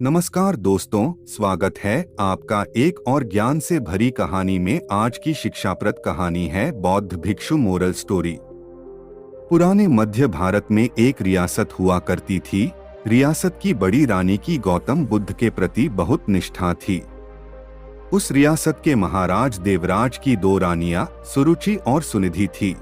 नमस्कार दोस्तों, स्वागत है आपका एक और ज्ञान से भरी कहानी में। आज की शिक्षाप्रद कहानी है बौद्ध भिक्षु मोरल स्टोरी। पुराने मध्य भारत में एक रियासत हुआ करती थी। रियासत की बड़ी रानी की गौतम बुद्ध के प्रति बहुत निष्ठा थी। उस रियासत के महाराज देवराज की दो रानियां सुरुचि और सुनिधि थी।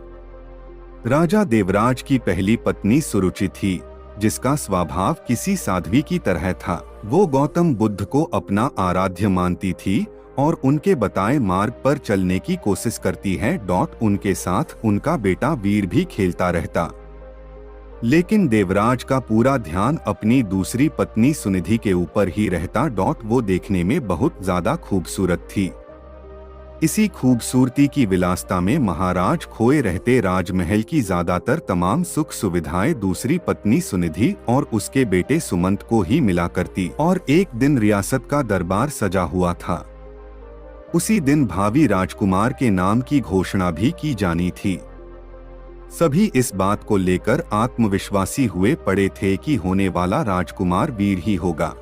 राजा देवराज की पहली पत्नी सुरुचि थी, जिसका स्वभाव किसी साध्वी की तरह था। वो गौतम बुद्ध को अपना आराध्य मानती थी और उनके बताए मार्ग पर चलने की कोशिश करती है। उनके साथ उनका बेटा वीर भी खेलता रहता। लेकिन देवराज का पूरा ध्यान अपनी दूसरी पत्नी सुनिधि के ऊपर ही रहता। वो देखने में बहुत ज्यादा खूबसूरत थी। इसी खूबसूरती की विलासता में महाराज खोए रहते। राजमहल की ज्यादातर तमाम सुख सुविधाएं दूसरी पत्नी सुनिधि और उसके बेटे सुमंत को ही मिला करती। और एक दिन रियासत का दरबार सजा हुआ था। उसी दिन भावी राजकुमार के नाम की घोषणा भी की जानी थी। सभी इस बात को लेकर आत्मविश्वासी हुए पड़े थे कि होने वाला राजकुमार वीर ही होगा।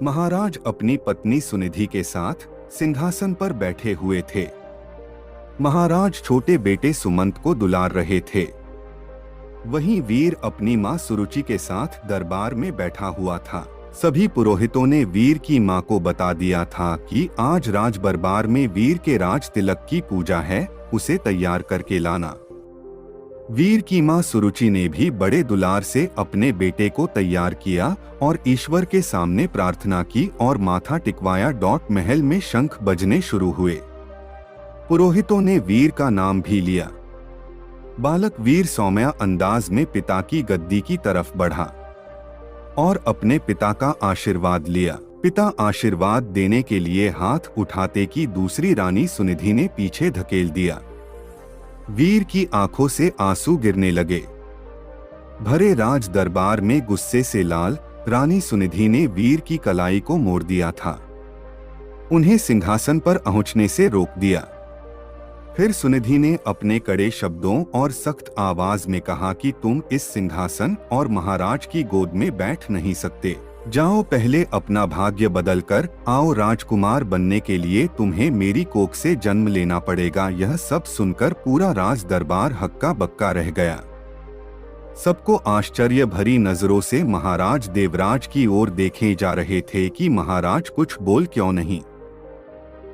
महाराज अपनी पत्नी सुनिधि के साथ सिंहासन पर बैठे हुए थे। महाराज छोटे बेटे सुमंत को दुलार रहे थे। वहीं वीर अपनी मां सुरुचि के साथ दरबार में बैठा हुआ था। सभी पुरोहितों ने वीर की मां को बता दिया था कि आज राज दरबार में वीर के राज तिलक की पूजा है, उसे तैयार करके लाना। वीर की मां सुरुचि ने भी बड़े दुलार से अपने बेटे को तैयार किया और ईश्वर के सामने प्रार्थना की और माथा टिकवाया। महल में शंख बजने शुरू हुए। पुरोहितों ने वीर का नाम भी लिया। बालक वीर सौम्य अंदाज में पिता की गद्दी की तरफ बढ़ा और अपने पिता का आशीर्वाद लिया। पिता आशीर्वाद देने के लिए हाथ उठाते की दूसरी रानी सुनिधि ने पीछे धकेल दिया। वीर की आंखों से आंसू गिरने लगे। भरे राज दरबार में गुस्से से लाल रानी सुनिधि ने वीर की कलाई को मोड़ दिया था। उन्हें सिंहासन पर पहुंचने से रोक दिया। फिर सुनिधि ने अपने कड़े शब्दों और सख्त आवाज में कहा कि तुम इस सिंहासन और महाराज की गोद में बैठ नहीं सकते। जाओ, पहले अपना भाग्य बदलकर आओ। राजकुमार बनने के लिए तुम्हें मेरी कोख से जन्म लेना पड़ेगा। यह सब सुनकर पूरा राज दरबार हक्का बक्का रह गया। सबको आश्चर्य भरी नजरों से महाराज देवराज की ओर देखे जा रहे थे कि महाराज कुछ बोल क्यों नहीं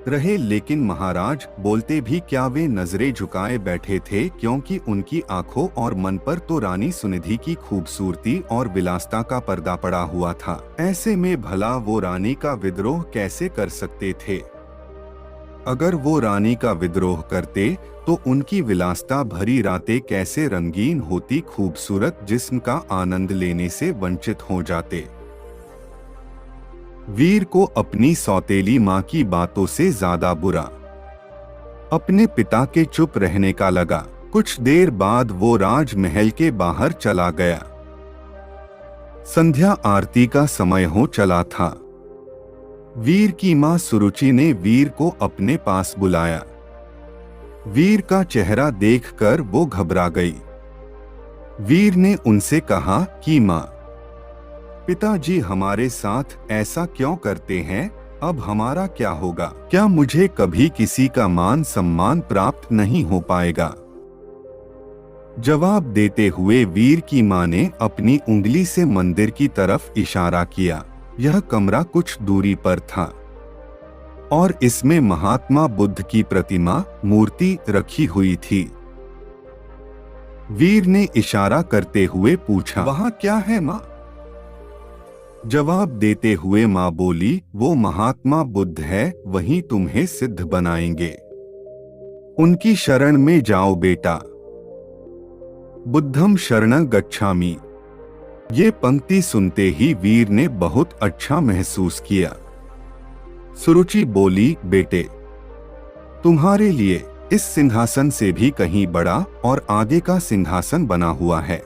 रहे। लेकिन महाराज बोलते भी क्या, वे नजरें झुकाए बैठे थे, क्योंकि उनकी आंखों और मन पर तो रानी सुनिधि की खूबसूरती और विलासता का पर्दा पड़ा हुआ था। ऐसे में भला वो रानी का विद्रोह कैसे कर सकते थे? अगर वो रानी का विद्रोह करते तो उनकी विलासता भरी रातें कैसे रंगीन होती, खूबसूरत जिस्म का आनंद लेने से वंचित हो जाते। वीर को अपनी सौतेली मां की बातों से ज्यादा बुरा अपने पिता के चुप रहने का लगा। कुछ देर बाद वो राजमहल के बाहर चला गया। संध्या आरती का समय हो चला था। वीर की मां सुरुचि ने वीर को अपने पास बुलाया। वीर का चेहरा देखकर वो घबरा गई। वीर ने उनसे कहा कि मां, पिताजी हमारे साथ ऐसा क्यों करते हैं? अब हमारा क्या होगा? क्या मुझे कभी किसी का मान सम्मान प्राप्त नहीं हो पाएगा? जवाब देते हुए वीर की मां ने अपनी उंगली से मंदिर की तरफ इशारा किया। यह कमरा कुछ दूरी पर था और इसमें महात्मा बुद्ध की प्रतिमा मूर्ति रखी हुई थी। वीर ने इशारा करते हुए पूछा, वहां क्या है मां? जवाब देते हुए मां बोली, वो महात्मा बुद्ध है, वही तुम्हें सिद्ध बनाएंगे। उनकी शरण में जाओ बेटा। बुद्धम शरणं गच्छामि। ये पंक्ति सुनते ही वीर ने बहुत अच्छा महसूस किया। सुरुचि बोली, बेटे, तुम्हारे लिए इस सिंहासन से भी कहीं बड़ा और आगे का सिंहासन बना हुआ है।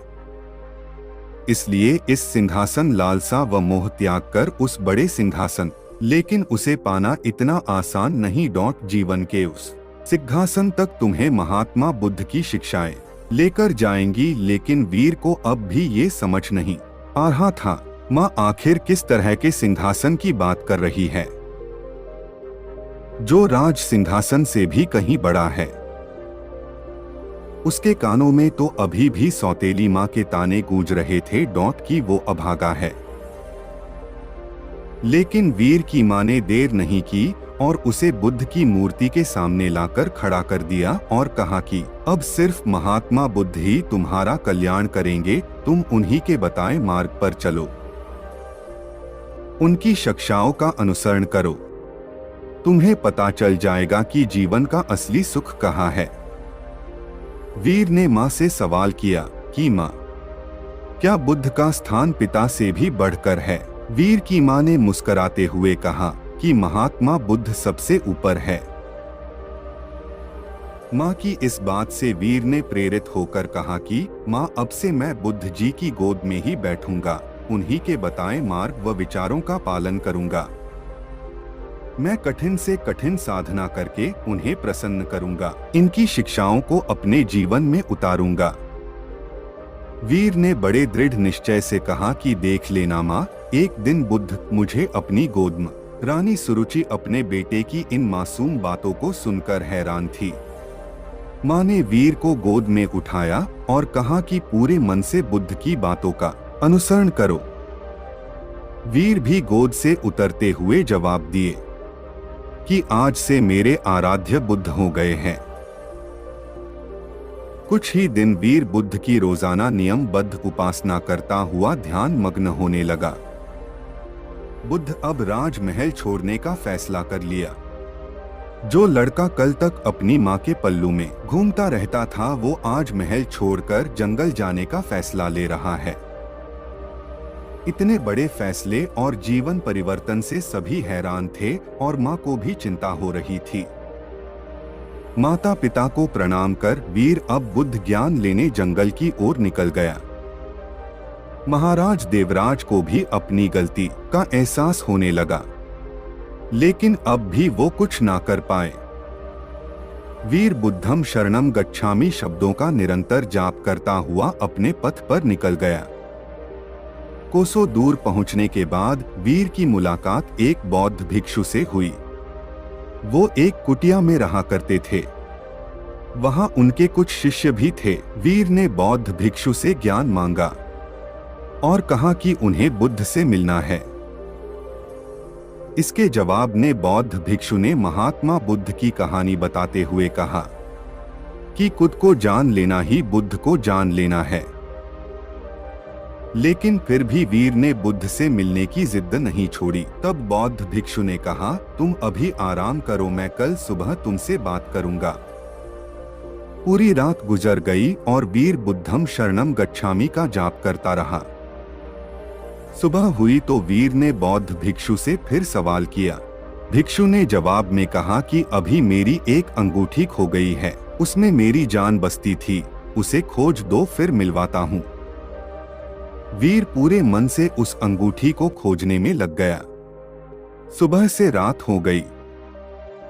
इसलिए इस सिंहासन लालसा व मोह त्याग कर उस बड़े सिंहासन, लेकिन उसे पाना इतना आसान नहीं। जीवन के उस सिंहासन तक तुम्हें महात्मा बुद्ध की शिक्षाएं लेकर जाएंगी। लेकिन वीर को अब भी ये समझ नहीं आ रहा था। माँ आखिर किस तरह के सिंहासन की बात कर रही है, जो राज सिंहासन से भी कहीं बड़ा है? उसके कानों में तो अभी भी सौतेली माँ के ताने गूंज रहे थे कि वो अभागा है। लेकिन वीर की माँ ने देर नहीं की और उसे बुद्ध की मूर्ति के सामने लाकर खड़ा कर दिया और कहा कि अब सिर्फ महात्मा बुद्ध ही तुम्हारा कल्याण करेंगे, तुम उन्हीं के बताए मार्ग पर चलो, उनकी शिक्षाओं का अनुसरण करो, तुम्हें पता चल जाएगा कि जीवन का असली सुख कहाँ है। वीर ने माँ से सवाल किया कि माँ, क्या बुद्ध का स्थान पिता से भी बढ़कर है? वीर की माँ ने मुस्कुराते हुए कहा कि महात्मा बुद्ध सबसे ऊपर है। माँ की इस बात से वीर ने प्रेरित होकर कहा कि माँ, अब से मैं बुद्ध जी की गोद में ही बैठूंगा, उन्हीं के बताए मार्ग व विचारों का पालन करूंगा। मैं कठिन से कठिन साधना करके उन्हें प्रसन्न करूंगा, इनकी शिक्षाओं को अपने जीवन में उतारूंगा। वीर ने बड़े दृढ़ निश्चय से कहा कि देख लेना माँ, एक दिन बुद्ध मुझे अपनी गोद में। रानी सुरुचि अपने बेटे की इन मासूम बातों को सुनकर हैरान थी। माँ ने वीर को गोद में उठाया और कहा कि पूरे मन से बुद्ध की बातों का अनुसरण करो। वीर भी गोद से उतरते हुए जवाब दिए कि आज से मेरे आराध्य बुद्ध हो गए हैं। कुछ ही दिन वीर बुद्ध की रोजाना नियमबद्ध उपासना करता हुआ ध्यान मग्न होने लगा। बुद्ध अब राजमहल छोड़ने का फैसला कर लिया। जो लड़का कल तक अपनी माँ के पल्लू में घूमता रहता था, वो आज महल छोड़कर जंगल जाने का फैसला ले रहा है। इतने बड़े फैसले और जीवन परिवर्तन से सभी हैरान थे और माँ को भी चिंता हो रही थी। माता पिता को प्रणाम कर वीर अब बुद्ध ज्ञान लेने जंगल की ओर निकल गया। महाराज देवराज को भी अपनी गलती का एहसास होने लगा, लेकिन अब भी वो कुछ ना कर पाए। वीर बुद्धम शरणम गच्छामि शब्दों का निरंतर जाप करता हुआ अपने पथ पर निकल गया। कोसों दूर पहुंचने के बाद वीर की मुलाकात एक बौद्ध भिक्षु से हुई। वो एक कुटिया में रहा करते थे। वहां उनके कुछ शिष्य भी थे। वीर ने बौद्ध भिक्षु से ज्ञान मांगा और कहा कि उन्हें बुद्ध से मिलना है। इसके जवाब में बौद्ध भिक्षु ने महात्मा बुद्ध की कहानी बताते हुए कहा कि खुद को जान लेना ही बुद्ध को जान लेना है। लेकिन फिर भी वीर ने बुद्ध से मिलने की जिद नहीं छोड़ी। तब बौद्ध भिक्षु ने कहा, तुम अभी आराम करो, मैं कल सुबह तुमसे बात करूंगा। पूरी रात गुजर गई और वीर बुद्धम शरणम गच्छामि का जाप करता रहा। सुबह हुई तो वीर ने बौद्ध भिक्षु से फिर सवाल किया। भिक्षु ने जवाब में कहा कि अभी मेरी एक अंगूठी खो गई है, उसमें मेरी जान बसती थी, उसे खोज दो फिर मिलवाता हूँ। वीर पूरे मन से उस अंगूठी को खोजने में लग गया। सुबह से रात हो गई,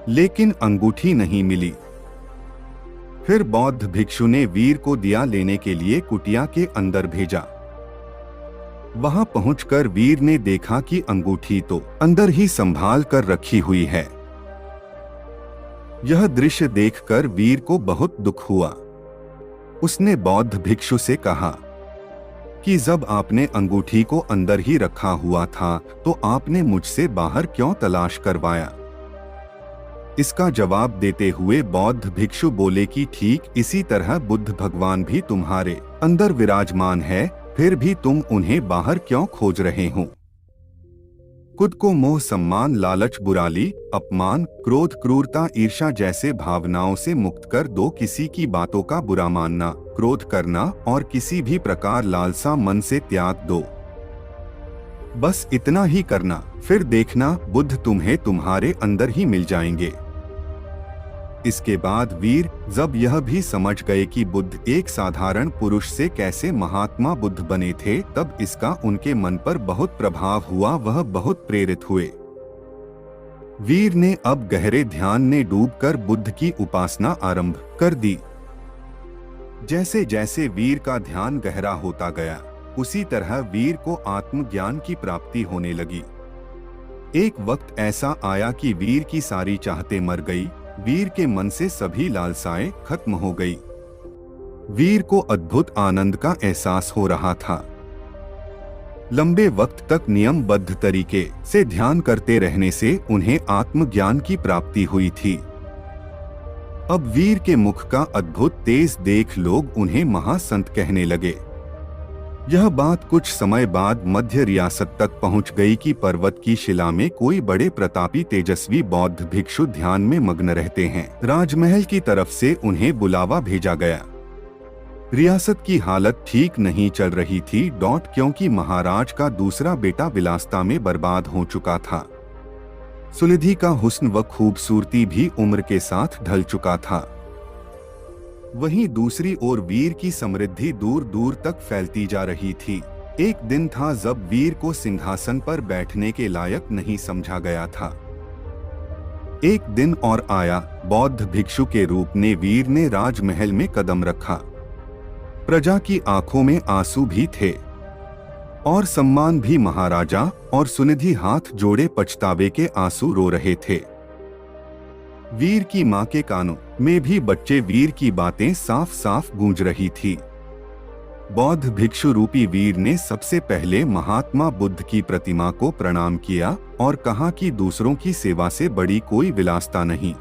लेकिन अंगूठी नहीं मिली। फिर बौद्ध भिक्षु ने वीर को दिया लेने के लिए कुटिया के अंदर भेजा। वहां पहुंचकर वीर ने देखा कि अंगूठी तो अंदर ही संभाल कर रखी हुई है। यह दृश्य देखकर वीर को बहुत दुख हुआ। उसने बौद्ध भिक्षु से कहा कि जब आपने अंगूठी को अंदर ही रखा हुआ था तो आपने मुझसे बाहर क्यों तलाश करवाया? इसका जवाब देते हुए बौद्ध भिक्षु बोले कि ठीक इसी तरह बुद्ध भगवान भी तुम्हारे अंदर विराजमान है, फिर भी तुम उन्हें बाहर क्यों खोज रहे हो? खुद को मोह, सम्मान, लालच, बुराई, अपमान, क्रोध, क्रूरता, ईर्ष्या जैसे भावनाओं से मुक्त कर दो। किसी की बातों का बुरा मानना, क्रोध करना और किसी भी प्रकार लालसा मन से त्याग दो। बस इतना ही करना, फिर देखना बुद्ध तुम्हें तुम्हारे अंदर ही मिल जाएंगे। इसके बाद वीर जब यह भी समझ गए कि बुद्ध एक साधारण पुरुष से कैसे महात्मा बुद्ध बने थे, तब इसका उनके मन पर बहुत प्रभाव हुआ। वह बहुत प्रेरित हुए। वीर ने अब गहरे ध्यान में डूबकर बुद्ध की उपासना आरंभ कर दी। जैसे जैसे वीर का ध्यान गहरा होता गया, उसी तरह वीर को आत्मज्ञान की प्राप्ति होने लगी। एक वक्त ऐसा आया कि वीर की सारी चाहतें मर गई, वीर के मन से सभी लालसाएं खत्म हो गई। वीर को अद्भुत आनंद का एहसास हो रहा था। लंबे वक्त तक नियमबद्ध तरीके से ध्यान करते रहने से उन्हें आत्मज्ञान की प्राप्ति हुई थी। अब वीर के मुख का अद्भुत तेज देख लोग उन्हें महासंत कहने लगे। यह बात कुछ समय बाद मध्य रियासत तक पहुंच गई कि पर्वत की शिला में कोई बड़े प्रतापी तेजस्वी बौद्ध भिक्षु ध्यान में मग्न रहते हैं। राजमहल की तरफ से उन्हें बुलावा भेजा गया। रियासत की हालत ठीक नहीं चल रही थी क्योंकि महाराज का दूसरा बेटा विलासिता में बर्बाद हो चुका था। सुनिधि का हुस्न व खूबसूरती भी उम्र के साथ ढल चुका था। वहीं दूसरी ओर वीर की समृद्धि दूर दूर तक फैलती जा रही थी। एक दिन था जब वीर को सिंहासन पर बैठने के लायक नहीं समझा गया था। एक दिन और आया, बौद्ध भिक्षु के रूप में वीर ने राजमहल में कदम रखा। प्रजा की आंखों में आंसू भी थे और सम्मान भी। महाराजा और सुनिधि हाथ जोड़े पछतावे के आंसू रो रहे थे। वीर की मां के कानों में भी बच्चे वीर की बातें साफ साफ गूंज रही थी। बौद्ध भिक्षु रूपी वीर ने सबसे पहले महात्मा बुद्ध की प्रतिमा को प्रणाम किया और कहा कि दूसरों की सेवा से बड़ी कोई विलासिता नहीं।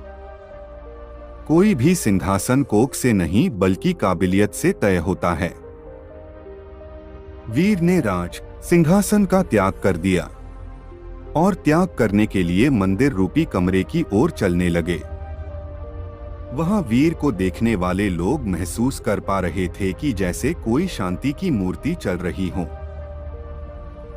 कोई भी सिंहासन कोख से नहीं बल्कि काबिलियत से तय होता है। वीर ने राज सिंहासन का त्याग कर दिया और त्याग करने के लिए मंदिर रूपी कमरे की ओर चलने लगे। वहां वीर को देखने वाले लोग महसूस कर पा रहे थे कि जैसे कोई शांति की मूर्ति चल रही हो।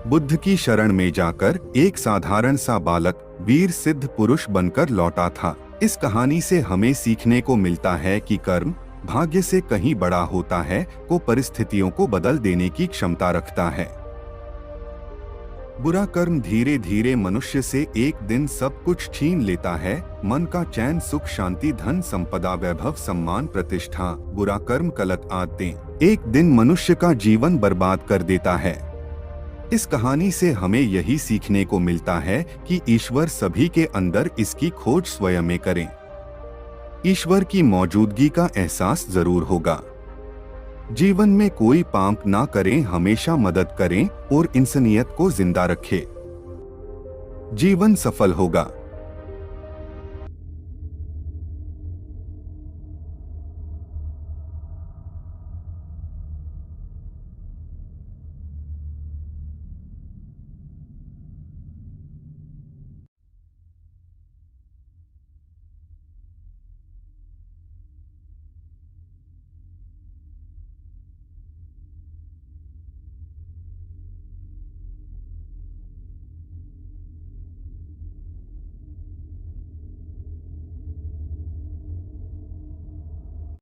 बुद्ध की शरण में जाकर एक साधारण सा बालक वीर सिद्ध पुरुष बनकर लौटा था। इस कहानी से हमें सीखने को मिलता है कि कर्म भाग्य से कहीं बड़ा होता है, को परिस्थितियों को बदल देने की क्षमता रखता है। बुरा कर्म धीरे धीरे मनुष्य से एक दिन सब कुछ छीन लेता है, मन का चैन, सुख, शांति, धन, संपदा, वैभव, सम्मान, प्रतिष्ठा। बुरा कर्म, गलत आदतें एक दिन मनुष्य का जीवन बर्बाद कर देता है। इस कहानी से हमें यही सीखने को मिलता है कि ईश्वर सभी के अंदर, इसकी खोज स्वयं करें। ईश्वर की मौजूदगी का एहसास जरूर होगा। जीवन में कोई पाप ना करें, हमेशा मदद करें और इंसानियत को जिंदा रखें। जीवन सफल होगा।